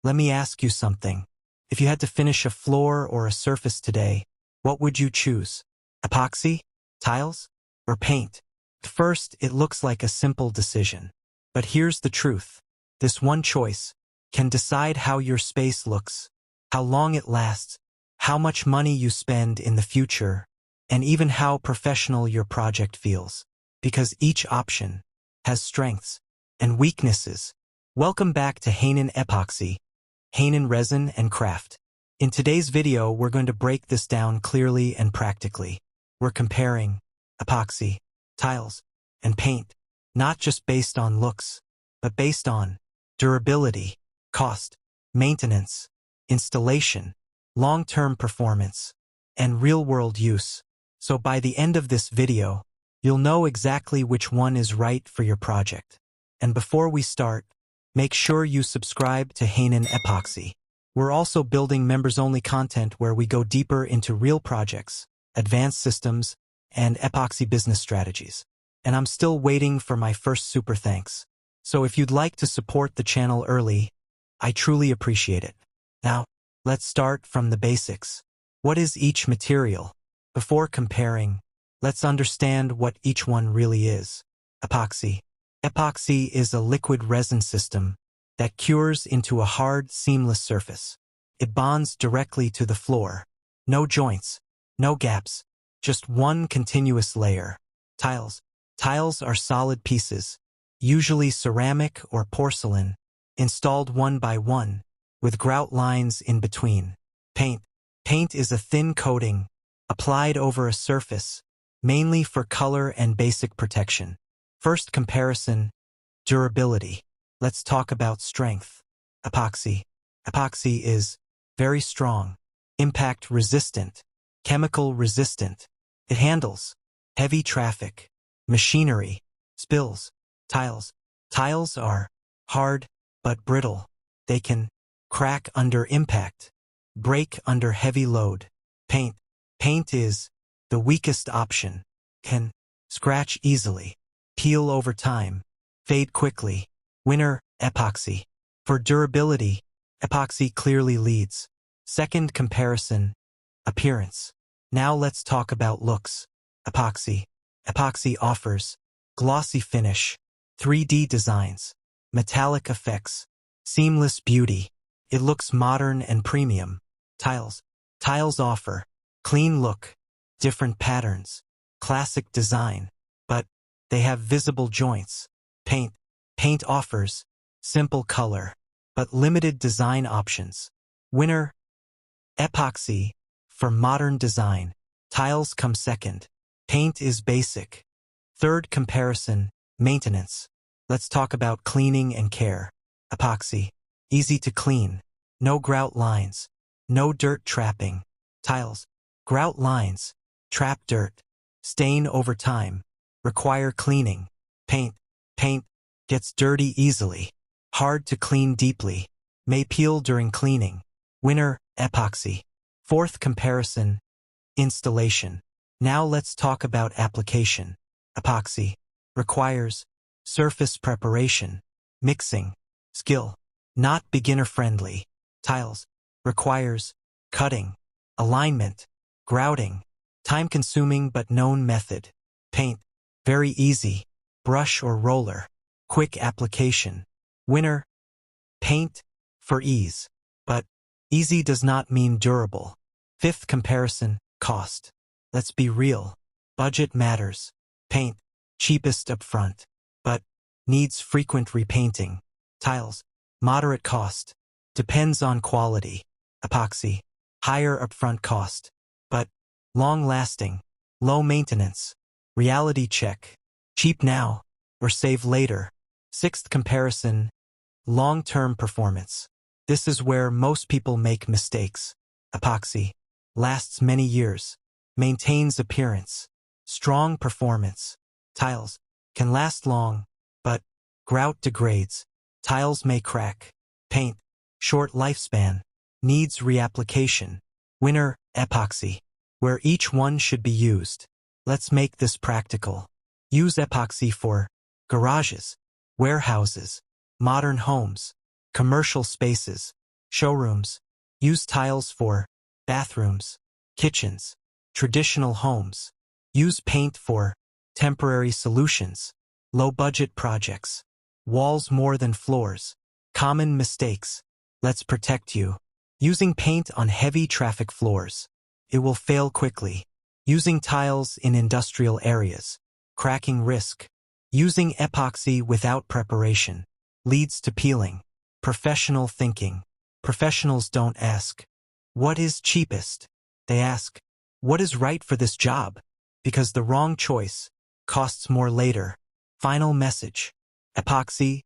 let me ask you something. If you had to finish a floor or a surface today, what would you choose? Epoxy, tiles, or paint? At first, it looks like a simple decision. But here's the truth. This one choice can decide how your space looks, how long it lasts, how much money you spend in the future, and even how professional your project feels. Because each option has strengths and weaknesses. Welcome back to Hanon Epoxy, Hanon Resin and Craft. In today's video, we're going to break this down clearly and practically. We're comparing epoxy, tiles, and paint, not just based on looks, but based on durability, cost, maintenance, installation, long-term performance, and real-world use. So by the end of this video, you'll know exactly which one is right for your project. And before we start, make sure you subscribe to Hanon Epoxy. We're also building members-only content where we go deeper into real projects, advanced systems, and epoxy business strategies. And I'm still waiting for my first super thanks. So if you'd like to support the channel early, I truly appreciate it. Now, let's start from the basics. What is each material? Before comparing, let's understand what each one really is. Epoxy. Epoxy is a liquid resin system that cures into a hard, seamless surface. It bonds directly to the floor. No joints, no gaps, just one continuous layer. Tiles. Tiles are solid pieces, usually ceramic or porcelain, installed one by one, with grout lines in between. Paint. Paint is a thin coating, applied over a surface, mainly for color and basic protection. First comparison, durability. Let's talk about strength. Epoxy. Epoxy is very strong, impact resistant, chemical resistant. It handles heavy traffic, machinery, spills. Tiles. Tiles are hard but brittle. They can crack under impact, break under heavy load. Paint. Paint is the weakest option, can scratch easily, peel over time, fade quickly. Winner, epoxy. For durability, epoxy clearly leads. Second comparison, appearance. Now let's talk about looks. Epoxy. Epoxy offers glossy finish, 3D designs, metallic effects, seamless beauty. It looks modern and premium. Tiles. Tiles offer clean look, different patterns, classic design, but they have visible joints. Paint. Paint offers simple color, but limited design options. Winner, epoxy. For modern design, tiles come second. Paint is basic. Third comparison, maintenance. Let's talk about cleaning and care. Epoxy. Easy to clean. No grout lines. No dirt trapping. Tiles. Grout lines. Trap dirt. Stain over time. Require cleaning. Paint. Paint gets dirty easily. Hard to clean deeply. May peel during cleaning. Winner, epoxy. Fourth comparison, installation. Now let's talk about application. Epoxy requires surface preparation, mixing, skill, not beginner-friendly. Tiles requires cutting, alignment, grouting, time-consuming but known method. Paint, very easy, brush or roller, quick application. Winner, paint, for ease. But easy does not mean durable. Fifth comparison, cost. Let's be real. Budget matters. Paint, cheapest upfront, but needs frequent repainting. Tiles, moderate cost. Depends on quality. Epoxy, higher upfront cost, but long-lasting, low maintenance. Reality check. Cheap now, or save later. Sixth comparison, long-term performance. This is where most people make mistakes. Epoxy lasts many years, maintains appearance, strong performance. Tiles can last long, but grout degrades. Tiles may crack. Paint, short lifespan, needs reapplication. Winner, epoxy. Where each one should be used. Let's make this practical. Use epoxy for garages, warehouses, modern homes, commercial spaces, Showrooms. Use tiles for bathrooms, kitchens, traditional homes. Use paint for temporary solutions, low-budget projects. Walls more than floors. Common mistakes. Let's protect you. Using paint on heavy traffic floors. It will fail quickly. Using tiles in industrial areas. Cracking risk. Using epoxy without preparation. Leads to peeling. Professional thinking. Professionals don't ask, what is cheapest? They ask, what is right for this job? Because the wrong choice costs more later. Final message. Epoxy,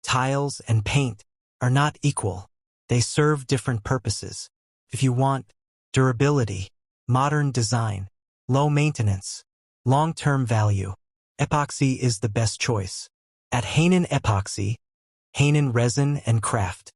tiles, and paint are not equal. They serve different purposes. If you want durability, modern design, low maintenance, long-term value, epoxy is the best choice. At Hanon Epoxy, Hanon Resin and Craft,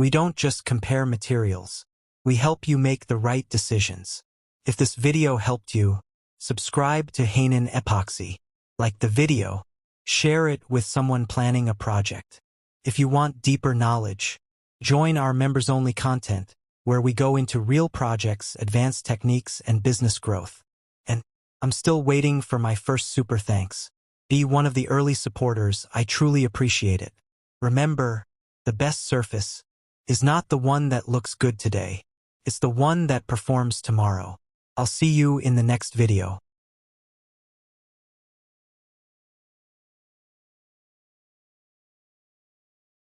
we don't just compare materials. We help you make the right decisions. If this video helped you, subscribe to Hanon Epoxy. Like the video, share it with someone planning a project. If you want deeper knowledge, join our members-only content, where we go into real projects, advanced techniques, and business growth. And I'm still waiting for my first super thanks. Be one of the early supporters. I truly appreciate it. Remember, the best surface is not the one that looks good today. It's the one that performs tomorrow. I'll see you in the next video.